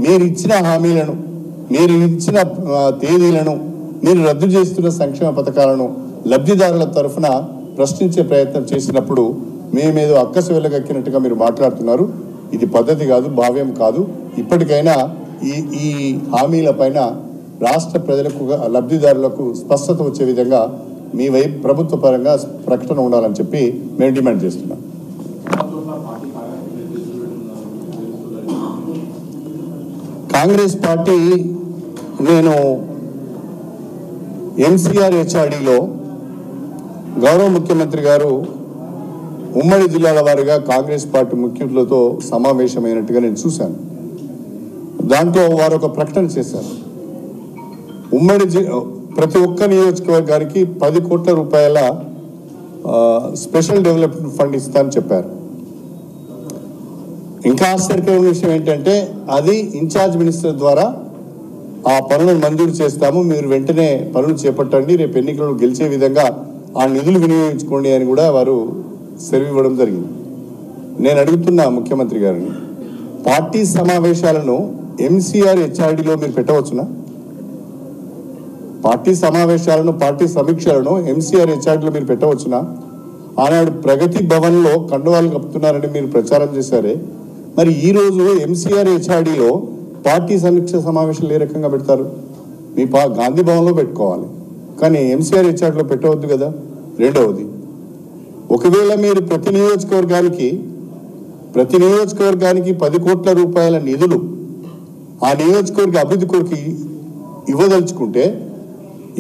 మీరు ఇచ్చిన హామీలను, మీరు ఇచ్చిన తేదీలను, మీరు రద్దు చేస్తున్న సంక్షేమ పథకాలను లబ్ధిదారుల తరఫున ప్రశ్నించే ప్రయత్నం చేసినప్పుడు మేమేదో అక్కసు వెళ్ళగక్కినట్టుగా మీరు మాట్లాడుతున్నారు. ఇది పద్ధతి కాదు, భావ్యం కాదు. ఇప్పటికైనా ఈ హామీలపైన రాష్ట్ర ప్రజలకు, లబ్ధిదారులకు స్పష్టత వచ్చే విధంగా మీ వైపు ప్రభుత్వ పరంగా ప్రకటన ఉండాలని చెప్పి మేము డిమాండ్ చేస్తున్నాం. కాంగ్రెస్ పార్టీ, నేను ఎన్సీఆర్ హెచ్ఆర్డీలో గౌరవ ముఖ్యమంత్రి గారు ఉమ్మడి జిల్లాల వారిగా కాంగ్రెస్ పార్టీ ముఖ్యులతో సమావేశమైనట్టుగా నేను చూశాను. దాంట్లో వారు ఒక ప్రకటన చేశారు. ప్రతి ఒక్క నియోజకవర్గానికి 10 కోట్ల రూపాయల స్పెషల్ డెవలప్మెంట్ ఫండ్ ఇస్తానని చెప్పారు. ఇంకా ఆశ్చర్యకరమైన విషయం ఏంటంటే అది ఇన్ఛార్జ్ మినిస్టర్ ద్వారా ఆ పనులను మంజూరు చేస్తాము, మీరు వెంటనే పనులు చేపట్టండి, రేపు ఎన్నికలను గెలిచే విధంగా ఆ నిధులు వినియోగించుకోండి అని కూడా వారు సెలవు ఇవ్వడం జరిగింది. నేను అడుగుతున్నా ముఖ్యమంత్రి గారిని, పార్టీ సమావేశాలను ఎంసీఆర్ హెచ్ఆర్డీలో మీరు పెట్టవచ్చునా? పార్టీ సమావేశాలను, పార్టీ సమీక్షలను ఎంసీఆర్ హెచ్ఆర్డీలో మీరు పెట్టవచ్చునా? ఆనాడు ప్రగతి భవన్లో కండువాలు కప్పుతున్నారని మీరు ప్రచారం చేశారే, మరి ఈరోజు ఎంసీఆర్ హెచ్ఆర్డీలో పార్టీ సమీక్ష సమావేశాలు ఏ రకంగా పెడతారు? మీ గాంధీ భవన్లో పెట్టుకోవాలి, కానీ ఎంసీఆర్ హెచ్ఆర్డీలో పెట్టవద్దు కదా. రెండవది, ఒకవేళ మీరు ప్రతి నియోజకవర్గానికి 10 కోట్ల రూపాయల నిధులు ఆ నియోజకవర్గ అభివృద్ధి కొరకు ఇవ్వదలుచుకుంటే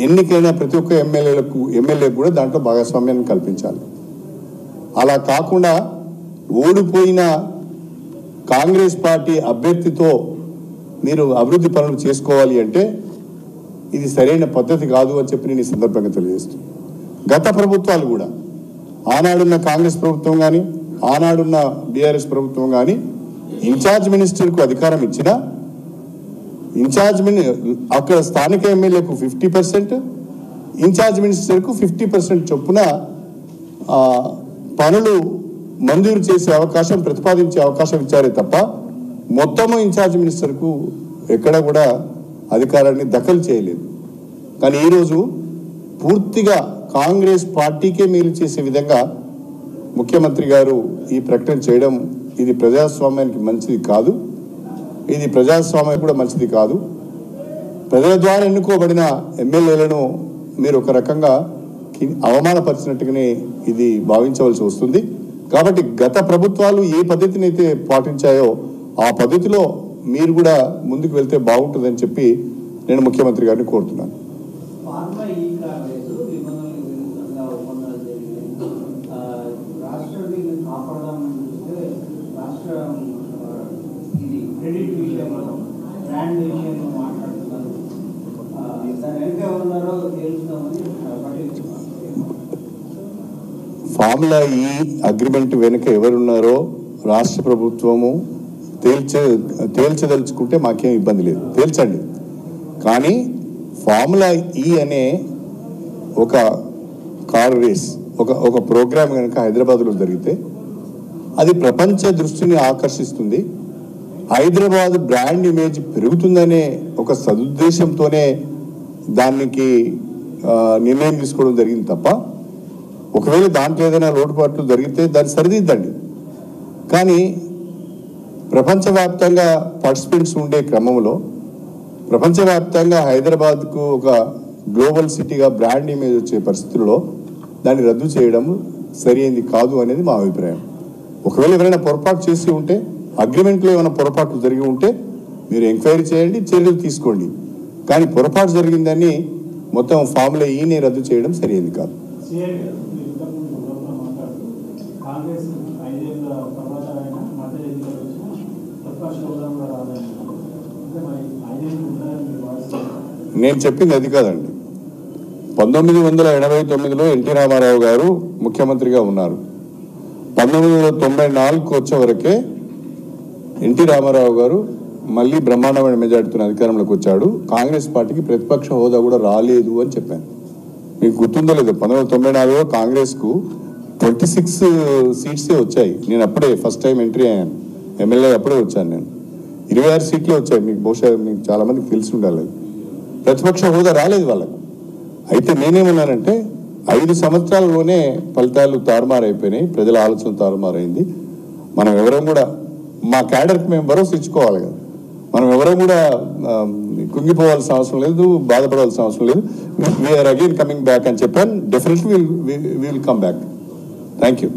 ఎన్నికైన ప్రతి ఒక్క ఎమ్మెల్యేలకు కూడా దాంట్లో భాగస్వామ్యాన్ని కల్పించాలి. అలా కాకుండా ఓడిపోయిన కాంగ్రెస్ పార్టీ అభ్యర్థితో మీరు అభివృద్ధి పనులు చేసుకోవాలి అంటే ఇది సరైన పద్ధతి కాదు అని చెప్పి నేను ఈ సందర్భంగా తెలియజేస్తున్నాను. గత ప్రభుత్వాలు కూడా, ఆనాడున్న కాంగ్రెస్ ప్రభుత్వం కానీ, ఆనాడున్న బీఆర్ఎస్ ప్రభుత్వం కానీ, ఇన్ఛార్జ్ మినిస్టర్కు అధికారం ఇచ్చినా అక్కడ స్థానిక ఎమ్మెల్యేకు 50%, ఇన్ఛార్జ్ మినిస్టర్కు 50% చొప్పున పనులు మంజూరు చేసే అవకాశం, ప్రతిపాదించే అవకాశం ఇచ్చారే తప్ప మొత్తము ఇన్ఛార్జ్ మినిస్టర్కు ఎక్కడ కూడా అధికారాన్ని దఖలు చేయలేదు. కానీ ఈరోజు పూర్తిగా కాంగ్రెస్ పార్టీకే మేలు చేసే విధంగా ముఖ్యమంత్రి గారు ఈ ప్రకటన చేయడం, ఇది ప్రజాస్వామ్యానికి మంచిది కాదు. ఇది ప్రజాస్వామ్యం కూడా మంచిది కాదు. ప్రజల ద్వారా ఎన్నుకోబడిన ఎమ్మెల్యేలను మీరు ఒక రకంగా అవమానపరిచినట్టుగానే ఇది భావించవలసి వస్తుంది. కాబట్టి గత ప్రభుత్వాలు ఏ పద్ధతిని అయితే పాటించాయో ఆ పద్ధతిలో మీరు కూడా ముందుకు వెళ్తే బాగుంటుందని చెప్పి నేను ముఖ్యమంత్రి గారిని కోరుతున్నాను. ఫార్ములా ఈ అగ్రిమెంట్ వెనుక ఎవరున్నారో రాష్ట్ర ప్రభుత్వము తేల్చదలుచుకుంటే మాకేం ఇబ్బంది లేదు, తేల్చండి. కానీ ఫార్ములా ఈ అనే ఒక కార్ రేస్, ఒక ప్రోగ్రామ్ కనుక హైదరాబాద్లో జరిగితే అది ప్రపంచ దృష్టిని ఆకర్షిస్తుంది, హైదరాబాద్ బ్రాండ్ ఇమేజ్ పెరుగుతుందనే ఒక సదుద్దేశంతోనే దానికి నిర్ణయం తీసుకోవడం జరిగింది తప్ప, ఒకవేళ దాంట్లో ఏదైనా లోటుపాట్లు జరిగితే దాన్ని సరిదిద్దండి. కానీ ప్రపంచవ్యాప్తంగా పార్టిసిపెంట్స్ ఉండే క్రమంలో ప్రపంచవ్యాప్తంగా హైదరాబాద్కు ఒక గ్లోబల్ సిటీగా బ్రాండ్ ఇమేజ్ వచ్చే పరిస్థితుల్లో దాన్ని రద్దు చేయడం సరైనది కాదు అనేది మా అభిప్రాయం. ఒకవేళ ఎవరైనా పొరపాటు చేసి ఉంటే, అగ్రిమెంట్లో ఏమైనా పొరపాట్లు జరిగి ఉంటే మీరు ఎంక్వైరీ చేయండి, చర్యలు తీసుకోండి. కానీ పొరపాటు జరిగిందని మొత్తం ఫార్ములా ఈని రద్దు చేయడం సరైనది కాదు. నేను చెప్పింది అది కాదండి. 1989లో ఎన్టీ రామారావు గారు ముఖ్యమంత్రిగా ఉన్నారు. 1994కు వచ్చే వరకే ఎన్టీ రామారావు గారు మళ్ళీ బ్రహ్మాండమైన మెజార్టీతో అధికారంలోకి వచ్చాడు. కాంగ్రెస్ పార్టీకి ప్రతిపక్ష హోదా కూడా రాలేదు అని చెప్పాను. మీకు గుర్తుందో లేదో, 1994లో కాంగ్రెస్కు 26 సీట్సే వచ్చాయి. నేను అప్పుడే ఫస్ట్ టైం ఎంట్రీ అయ్యాను, ఎమ్మెల్యే అప్పుడే వచ్చాను నేను. 26 సీట్లు వచ్చాయి. మీకు బహుశా మీకు చాలా మందికి తెలిసి ఉండాలి. ప్రతిపక్ష హోదా రాలేదు వాళ్ళకు. అయితే నేనేమన్నానంటే 5 సంవత్సరాలలోనే ఫలితాలు తారుమారైపోయినాయి, ప్రజల ఆలోచన తారుమారైంది. మనం ఎవరం కూడా మా క్యాడర్కి మేము భరోసా ఇచ్చుకోవాలి కదా. మనం ఎవరం కూడా కుంగిపోవాల్సిన అవసరం లేదు, బాధపడాల్సిన అవసరం లేదు. వీఆర్ అగైన్ కమింగ్ బ్యాక్ అని చెప్పాను. Definitely will come back. Thank you.